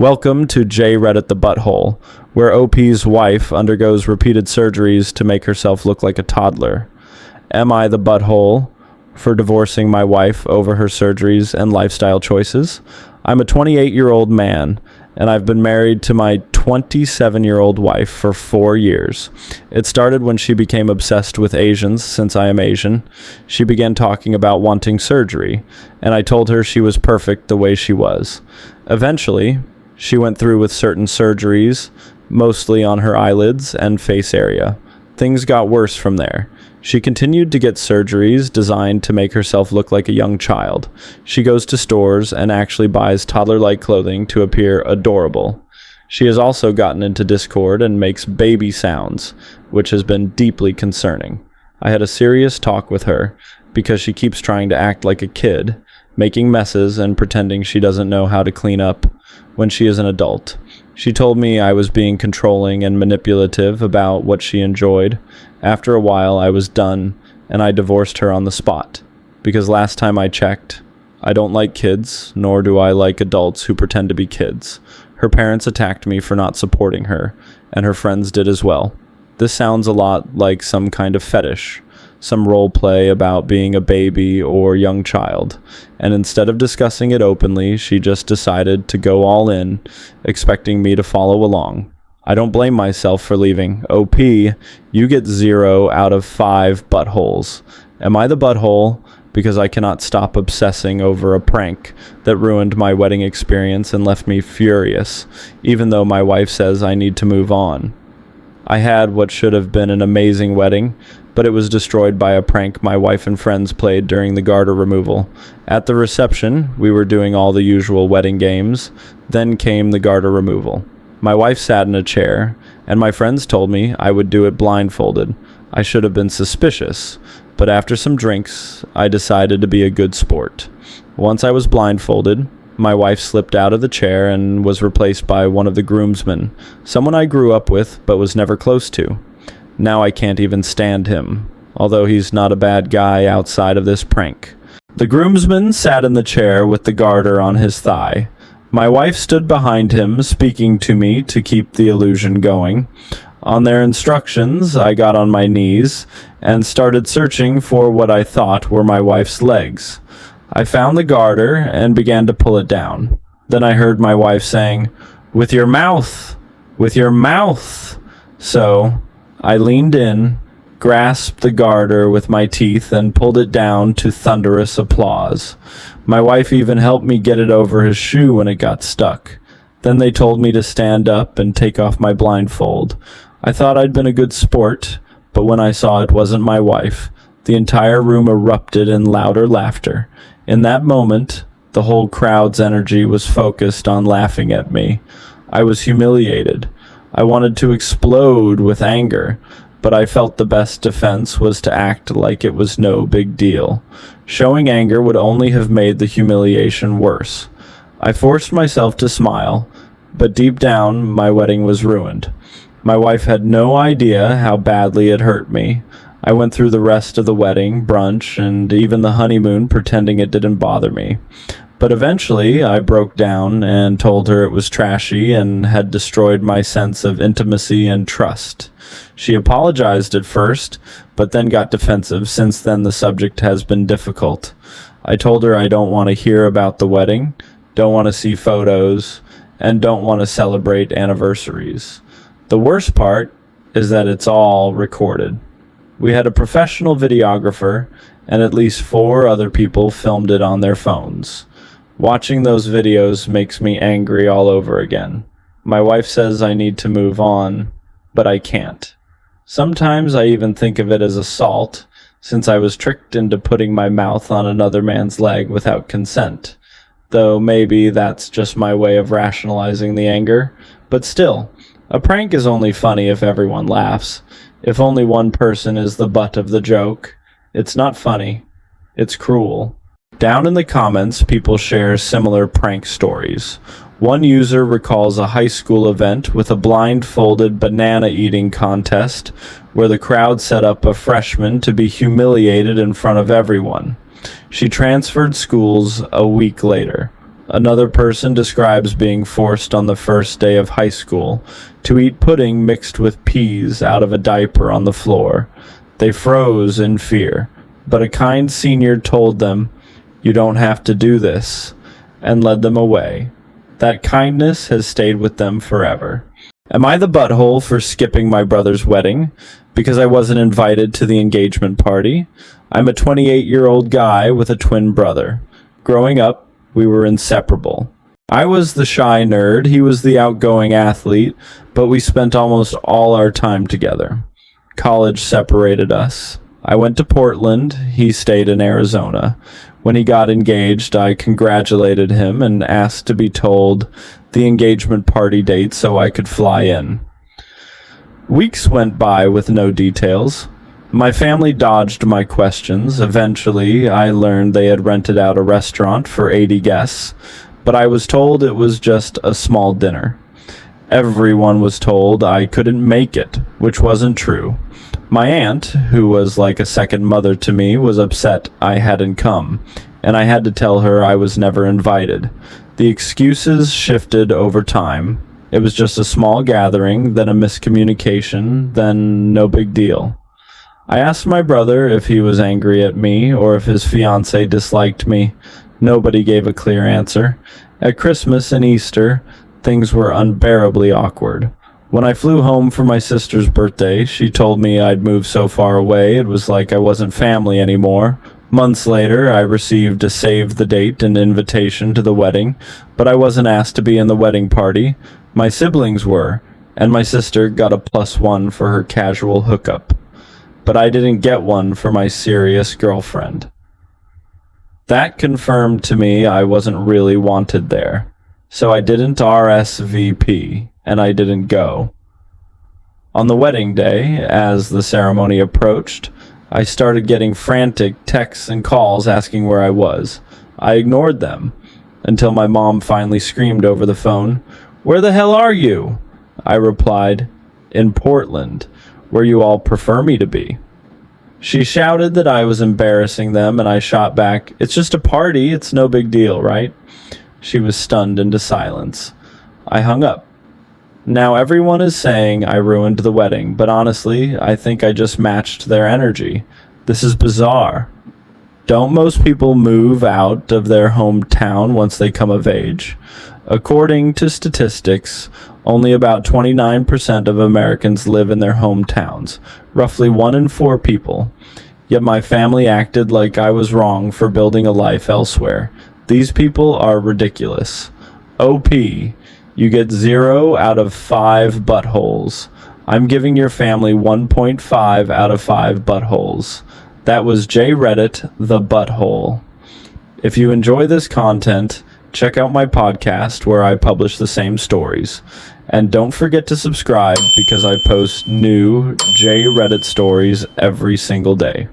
Welcome to J.Reddit the Butthole, where OP's wife undergoes repeated surgeries to make herself look like a toddler. Am I the butthole for divorcing my wife over her surgeries and lifestyle choices? I'm a 28-year-old man, and I've been married to my 27-year-old wife for 4 years. It started when she became obsessed with Asians, since I am Asian. She began talking about wanting surgery, and I told her she was perfect the way she was. Eventually, she went through with certain surgeries, mostly on her eyelids and face area. Things got worse from there. She continued to get surgeries designed to make herself look like a young child. She goes to stores and actually buys toddler-like clothing to appear adorable. She has also gotten into Discord and makes baby sounds, which has been deeply concerning. I had a serious talk with her because she keeps trying to act like a kid, making messes and pretending she doesn't know how to clean up when she is an adult. She told me I was being controlling and manipulative about what she enjoyed. After a while, I was done, and I divorced her on the spot. Because last time I checked, I don't like kids, nor do I like adults who pretend to be kids. Her parents attacked me for not supporting her, and her friends did as well. This sounds a lot like some kind of fetish, some role play about being a baby or young child, and instead of discussing it openly, she just decided to go all in, expecting me to follow along. I don't blame myself for leaving. OP, you get 0 out of 5 buttholes. Am I the butthole because I cannot stop obsessing over a prank that ruined my wedding experience and left me furious, even though my wife says I need to move on? I had what should have been an amazing wedding, but it was destroyed by a prank my wife and friends played during the garter removal. At the reception, we were doing all the usual wedding games. Then came the garter removal. My wife sat in a chair, and my friends told me I would do it blindfolded. I should have been suspicious, but after some drinks, I decided to be a good sport. Once I was blindfolded, my wife slipped out of the chair and was replaced by one of the groomsmen, someone I grew up with but was never close to. Now I can't even stand him, although he's not a bad guy outside of this prank. The groomsman sat in the chair with the garter on his thigh. My wife stood behind him, speaking to me to keep the illusion going. On their instructions, I got on my knees and started searching for what I thought were my wife's legs. I found the garter and began to pull it down. Then I heard my wife saying, "With your mouth! With your mouth!" So I leaned in, grasped the garter with my teeth, and pulled it down to thunderous applause. My wife even helped me get it over his shoe when it got stuck. Then they told me to stand up and take off my blindfold. I thought I'd been a good sport, but when I saw it wasn't my wife, the entire room erupted in louder laughter. In that moment, the whole crowd's energy was focused on laughing at me. I was humiliated. I wanted to explode with anger, but I felt the best defense was to act like it was no big deal. Showing anger would only have made the humiliation worse. I forced myself to smile, but deep down, my wedding was ruined. My wife had no idea how badly it hurt me. I went through the rest of the wedding, brunch, and even the honeymoon pretending it didn't bother me. But eventually, I broke down and told her it was trashy and had destroyed my sense of intimacy and trust. She apologized at first, but then got defensive. Since then, the subject has been difficult. I told her I don't want to hear about the wedding, don't want to see photos, and don't want to celebrate anniversaries. The worst part is that it's all recorded. We had a professional videographer, and at least 4 other people filmed it on their phones. Watching those videos makes me angry all over again. My wife says I need to move on, but I can't. Sometimes I even think of it as assault, since I was tricked into putting my mouth on another man's leg without consent. Though maybe that's just my way of rationalizing the anger. But still, a prank is only funny if everyone laughs. If only one person is the butt of the joke, it's not funny. It's cruel. Down in the comments, people share similar prank stories. One user recalls a high school event with a blindfolded banana eating contest where the crowd set up a freshman to be humiliated in front of everyone. She transferred schools a week later. Another person describes being forced on the first day of high school to eat pudding mixed with peas out of a diaper on the floor. They froze in fear, but a kind senior told them, "You don't have to do this," and led them away. That kindness has stayed with them forever. Am I the butthole for skipping my brother's wedding because I wasn't invited to the engagement party? I'm a 28-year-old guy with a twin brother. Growing up, we were inseparable. I was the shy nerd, he was the outgoing athlete, but we spent almost all our time together. College separated us. I went to Portland, he stayed in Arizona. When he got engaged, I congratulated him and asked to be told the engagement party date so I could fly in. Weeks went by with no details. My family dodged my questions. Eventually, I learned they had rented out a restaurant for 80 guests, but I was told it was just a small dinner. Everyone was told I couldn't make it, which wasn't true. My aunt, who was like a second mother to me, was upset I hadn't come, and I had to tell her I was never invited. The excuses shifted over time. It was just a small gathering, then a miscommunication, then no big deal. I asked my brother if he was angry at me or if his fiancée disliked me. Nobody gave a clear answer. At Christmas and Easter, things were unbearably awkward. When I flew home for my sister's birthday, she told me I'd moved so far away it was like I wasn't family anymore. Months later, I received a save the date and invitation to the wedding, but I wasn't asked to be in the wedding party. My siblings were, and my sister got a +1 for her casual hookup. But I didn't get one for my serious girlfriend. That confirmed to me I wasn't really wanted there, so I didn't RSVP, and I didn't go. On the wedding day, as the ceremony approached, I started getting frantic texts and calls asking where I was. I ignored them, until my mom finally screamed over the phone, "Where the hell are you?" I replied, "In Portland, where you all prefer me to be." She shouted that I was embarrassing them, and I shot back, "It's just a party, it's no big deal, right?" She was stunned into silence. I hung up. Now everyone is saying I ruined the wedding, but honestly, I think I just matched their energy. This is bizarre. Don't most people move out of their hometown once they come of age? According to statistics, only about 29% of Americans live in their hometowns, roughly 1 in 4 people. Yet my family acted like I was wrong for building a life elsewhere. These people are ridiculous. OP, you get 0 out of 5 buttholes. I'm giving your family 1.5 out of 5 buttholes. That was J.Reddit, the Butthole. If you enjoy this content, check out my podcast where I publish the same stories. And don't forget to subscribe because I post new J.Reddit stories every single day.